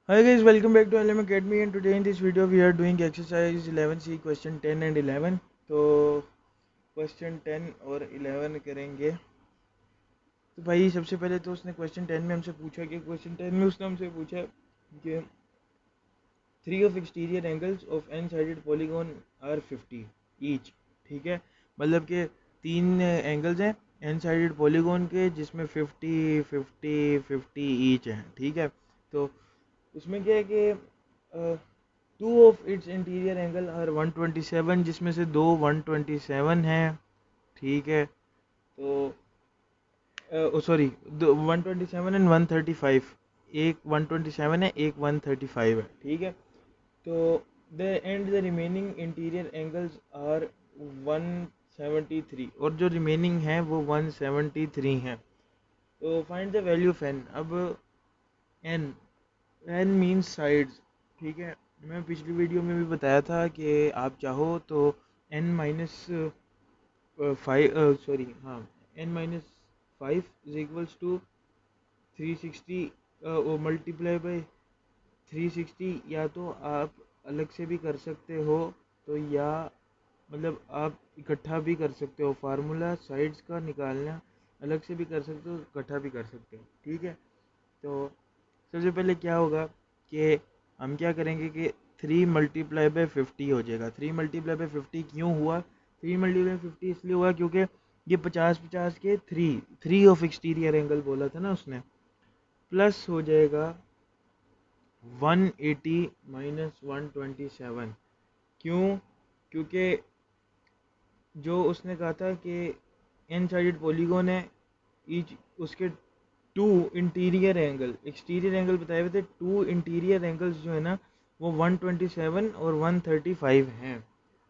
Hi guys, welcome back to LM Academy, and today in this video we are doing exercise 11C question 10 and 11. तो question 10 और 11 करेंगे। तो भाई सबसे पहले तो उसने क्वेश्चन 10 में हमसे पूछा कि क्वेश्चन 10 में उसने हमसे पूछा कि 3 of exterior angles of n-sided polygon are 50 each। ठीक है, मतलब कि 3 एंगल्स हैं n साइडेड पॉलीगॉन के जिसमें 50 50 50 ईच हैं। ठीक है, तो उसमें क्या है कि two of its interior angle are 127, जिसमें से दो 127 हैं। ठीक है, तो सॉरी 127 एंड 135, एक 127 है एक 135 है। ठीक है, तो the end the remaining interior angles are 173, और जो रिमेनिंग है वो 173 हैं। तो find the value of N. अब एन एन मीन्स साइड्स। ठीक है, मैं पिछली वीडियो में भी बताया था कि आप चाहो तो एन माइनस 5 सॉरी हाँ n-5 is equals to 360 multiply by 360, या तो आप अलग से भी कर सकते हो, तो या मतलब आप इकट्ठा भी कर सकते हो। फार्मूला साइड्स का निकालना अलग से भी कर सकते हो, इकट्ठा भी कर सकते हो। ठीक है, तो सबसे पहले क्या होगा कि हम क्या करेंगे कि 3 मल्टीप्लाई बाई 50 हो जाएगा। 3 मल्टीप्लाई बाई 50 क्यों हुआ? 3 मल्टीप्लाई 50 इसलिए हुआ क्योंकि ये 50-50 के 3 ऑफ एक्सटीरियर एंगल बोला था ना उसने, प्लस हो जाएगा 180 माइनस 127। क्यों? क्योंकि जो उसने कहा था कि एन साइडेड पॉलीगॉन है, ईच उसके to interior angle, exterior angle बताए हुए थे, टू इंटीरियर एंगल्स जो है ना वो 127 और 135 हैं।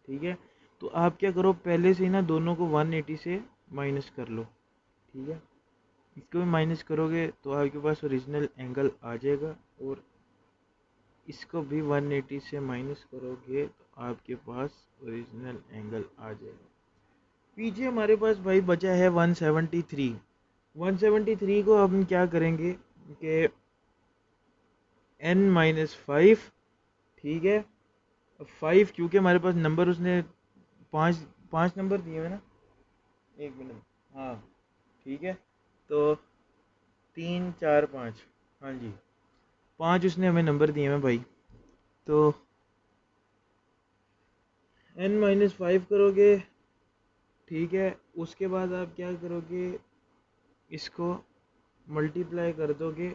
ठीक है, तो आप क्या करो, पहले से ही ना दोनों को 180 से माइनस कर लो। ठीक है, इसको भी माइनस करोगे तो आपके पास ओरिजिनल एंगल आ जाएगा, और इसको भी 180 से माइनस करोगे तो आपके पास ओरिजिनल एंगल आ जाएगा। पीछे हमारे पास भाई बचा है 173। 173 को हम क्या करेंगे कि n-5। ठीक है, 5 क्योंकि हमारे पास नंबर उसने पाँच पाँच नंबर दिए हुए ना, एक मिनट, हाँ ठीक है, तो 3 4 5, हाँ जी 5 उसने हमें नंबर दिए हैं भाई। तो n-5 करोगे, ठीक है, उसके बाद आप क्या करोगे, इसको मल्टीप्लाई कर दोगे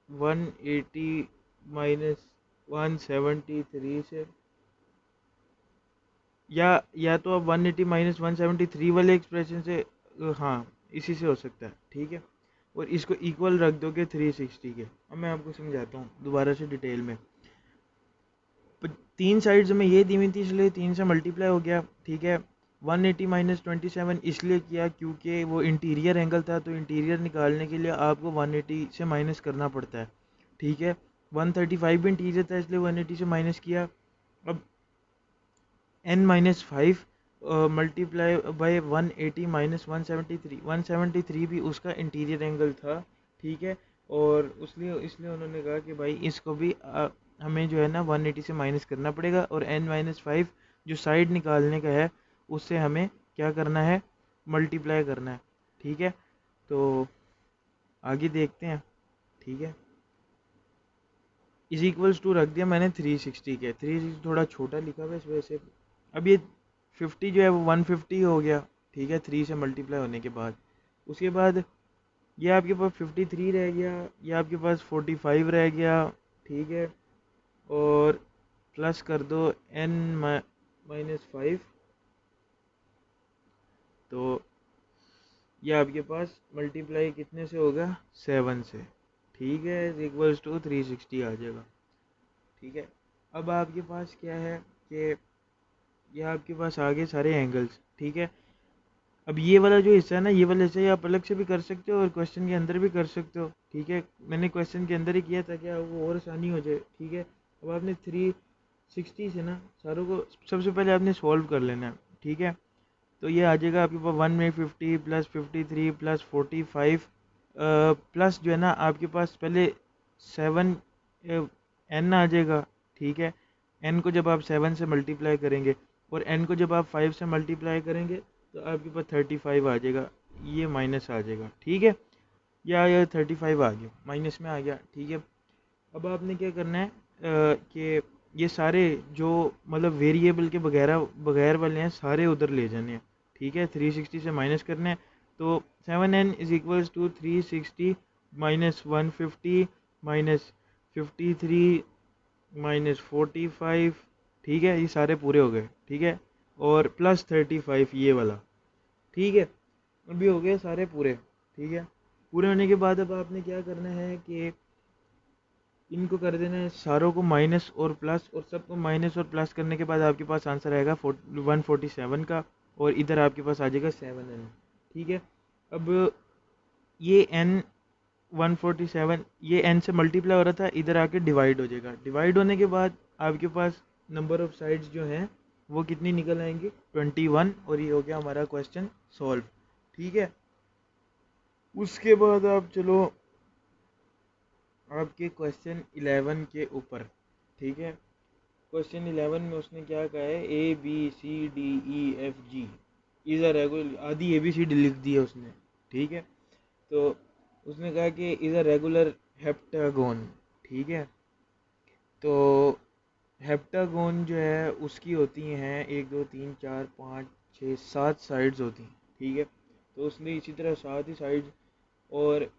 180 माइनस 173 से, या तो अब 180 माइनस 173 वाले एक्सप्रेशन से, हाँ इसी से हो सकता है। ठीक है, और इसको इक्वल रख दोगे 360 के। अब मैं आपको समझाता हूँ दोबारा से डिटेल में। 3 साइड्स में ये दी हुई थी इसलिए 3 से मल्टीप्लाई हो गया। ठीक है, 180 माइनस 27 इसलिए किया क्योंकि वो इंटीरियर एंगल था, तो इंटीरियर निकालने के लिए आपको 180 से माइनस करना पड़ता है। ठीक है, 135 भी इंटीरियर था इसलिए 180 से माइनस किया। अब n-5 मल्टीप्लाई बाय 180 माइनस 173 भी उसका इंटीरियर एंगल था। ठीक है, और उसलिए इसलिए उन्होंने कहा कि भाई इसको भी हमें जो है ना 180 से माइनस करना पड़ेगा, और n-5 जो साइड निकालने का है उससे हमें क्या करना है, मल्टीप्लाई करना है। ठीक है, तो आगे देखते हैं। ठीक है, इज इक्वल्स टू रख दिया मैंने 360 के, 360 थोड़ा छोटा लिखा हुआ है इस वजह से। अब ये 50 जो है वो 150 हो गया। ठीक है, 3 से मल्टीप्लाई होने के बाद, उसके बाद ये आपके पास 53 रह गया, ये आपके पास 45 रह गया। ठीक है, और प्लस कर दो n-5, तो ये आपके पास मल्टीप्लाई कितने से होगा, 7 से। ठीक है, इज इक्वल्स टू 360 आ जाएगा। ठीक है, अब आपके पास क्या है कि ये आपके पास आ गए सारे एंगल्स। ठीक है, अब ये वाला जो हिस्सा है ना, ये वाला हिस्सा आप अलग से भी कर सकते हो और क्वेश्चन के अंदर भी कर सकते हो। ठीक है, मैंने क्वेश्चन के अंदर ही किया था क्या वो और आसानी हो जाए। ठीक है, अब आपने 360 से ना सारों को सबसे पहले आपने सॉल्व कर लेना है। ठीक है, तो ये आ जाएगा आपके पास 150 प्लस 53 प्लस 45 प्लस जो है ना आपके पास पहले 7 n आ जाएगा, ठीक है। n को जब आप 7 से मल्टीप्लाई करेंगे और n को जब आप 5 से मल्टीप्लाई करेंगे तो आपके पास 35 आ जाएगा, ये माइनस आ जाएगा, ठीक है। या 35 आ गया, माइनस में आ गया, ठीक है। अब आपने क्या करना है कि ये सारे जो मतलब वेरिएबल के बगैर वाले हैं सारे उधर ले जाने हैं, ठीक है। 360 से माइनस करना है, तो 7n is equals to 360 minus 150 minus 53 minus 45, ठीक है। ये सारे पूरे हो गए, ठीक है, और प्लस 35 ये वाला, ठीक है। अभी हो गए सारे पूरे, ठीक है। पूरे होने के बाद अब आपने क्या करना है कि इनको कर देना है सारों को माइनस और प्लस, और सबको माइनस और प्लस करने के बाद आपके पास आंसर आएगा 147 का, और इधर आपके पास आ जाएगा 7n, ठीक है। अब ये n 147 ये n से मल्टीप्लाई हो रहा था, इधर आके डिवाइड हो जाएगा। डिवाइड होने के बाद आपके पास नंबर ऑफ साइड्स जो हैं वो कितनी निकल आएंगी, 21, और ये हो गया हमारा क्वेश्चन सॉल्व, ठीक है। उसके बाद आप चलो आपके क्वेश्चन 11 के ऊपर, ठीक है। क्वेश्चन 11 में उसने क्या कहा है, ABCDEFG इज अ रेगुलर, आधी ABCD लिख दी है उसने, ठीक है। तो उसने कहा कि इज अ रेगुलर हेप्टागोन, ठीक है। तो हेप्टागोन जो है उसकी होती हैं 1 2 3 4 5 6 7 साइड्स होती हैं, ठीक है। तो उसने इसी तरह 7 ही साइड्स, और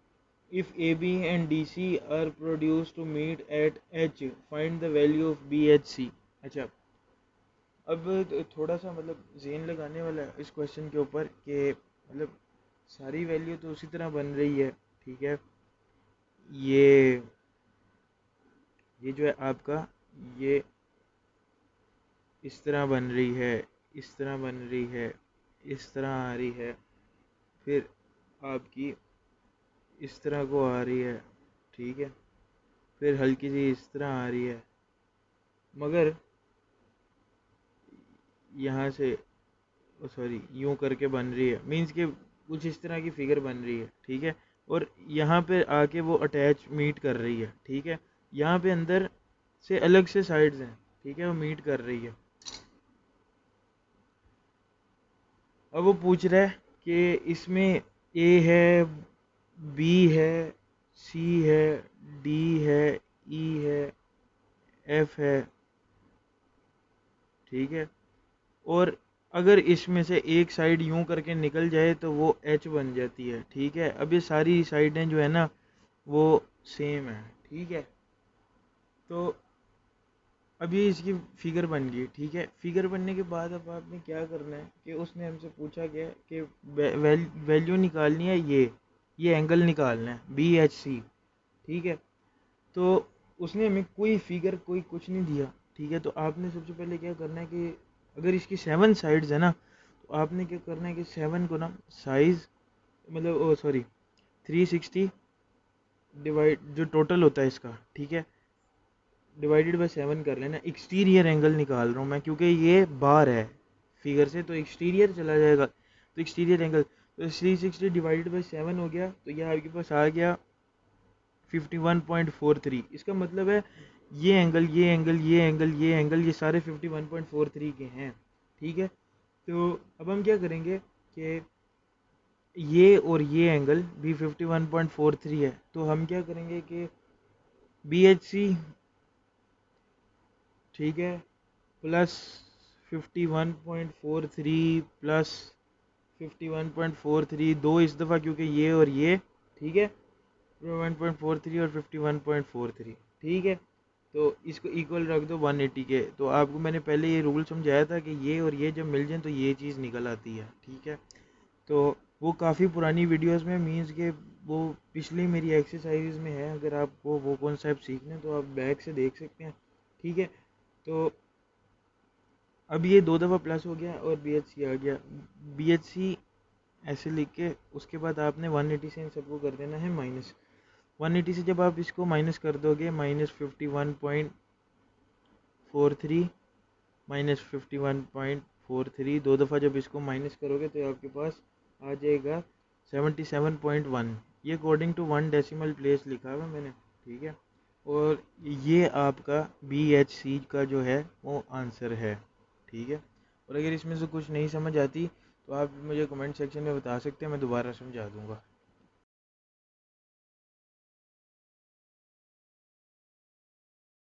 if AB and DC are produced to meet at H, find the value of BHC। अच्छा, अब थोड़ा सा मतलब ज़हन लगाने वाला है इस क्वेश्चन के ऊपर कि मतलब सारी वैल्यू तो उसी तरह बन रही है, ठीक है। ये ये जो है आपका, ये इस तरह बन रही है, इस तरह बन रही है, इस तरह आ रही है, फिर आपकी इस तरह को आ रही है, ठीक है, फिर हल्की सी इस तरह आ रही है, मगर यहाँ से सॉरी यूं करके बन रही है, मीन्स के कुछ इस तरह की फिगर बन रही है, ठीक है। और यहाँ पे आके वो अटैच मीट कर रही है, ठीक है। यहाँ पे अंदर से अलग से साइड्स हैं, ठीक है, वो मीट कर रही है। अब वो पूछ रहा है कि इसमें ए है, बी है, सी है, डी है, ई है, एफ है, ठीक है। और अगर इसमें से एक साइड यूं करके निकल जाए तो वो एच बन जाती है, ठीक है। अब ये सारी साइडें जो है ना वो सेम है, ठीक है। तो अभी इसकी फिगर बन गई, ठीक है। फिगर बनने के बाद अब आपने क्या करना है कि उसने हमसे पूछा गया कि वैल्यू निकालनी है, ये एंगल निकालना है BHC, ठीक है। तो उसने हमें कोई फिगर कोई कुछ नहीं दिया, ठीक है। तो आपने सबसे पहले क्या करना है कि अगर इसकी 7 साइड्स है ना, तो आपने क्या करना है कि 7 को ना साइज मतलब ओ सॉरी 360 डिवाइड जो टोटल होता है इसका, ठीक है, डिवाइडेड बाय 7 कर लेना। एक्सटीरियर एंगल निकाल रहा हूँ मैं क्योंकि ये बार है फिगर से, तो एक्सटीरियर चला जाएगा, तो एक्सटीरियर एंगल, तो 360 डिवाइडेड बाय 7 हो गया, तो यह आपके पास आ गया 51.43। इसका मतलब है ये एंगल, ये एंगल, ये एंगल, ये एंगल, ये सारे 51.43 के हैं, ठीक है। तो अब हम क्या करेंगे कि ये और ये एंगल भी 51.43 है, तो हम क्या करेंगे कि BHC, ठीक है, प्लस 51.43 प्लस 51.43, दो इस दफ़ा क्योंकि ये और ये, ठीक है, 1.43 और 51.43, ठीक है। तो इसको इक्वल रख दो 180 के। तो आपको मैंने पहले ये रूल समझाया था कि ये और ये जब मिल जाए तो ये चीज़ निकल आती है, ठीक है। तो वो काफ़ी पुरानी वीडियोस में मीन्स के वो पिछली मेरी एक्सरसाइज में है, अगर आपको वो कॉन्सेप्ट सीखने हैं तो आप बैक से देख सकते हैं, ठीक है। तो अब ये दो दफ़ा प्लस हो गया और BHC आ गया, BHC ऐसे लिख के उसके बाद आपने 180 से इन सबको कर देना है माइनस। 180 से जब आप इसको माइनस कर दोगे माइनस 51.43 माइनस 51.43, दो दफ़ा जब इसको माइनस करोगे तो आपके पास आ जाएगा 77.1। ये अकॉर्डिंग टू 1 डेसिमल प्लेस लिखा हुआ मैंने, ठीक है। और ये आपका BHC का जो है वो आंसर है। ठीक है, और अगर इसमें से कुछ नहीं समझ आती तो आप मुझे कमेंट सेक्शन में बता सकते हैं, मैं दोबारा समझा दूँगा।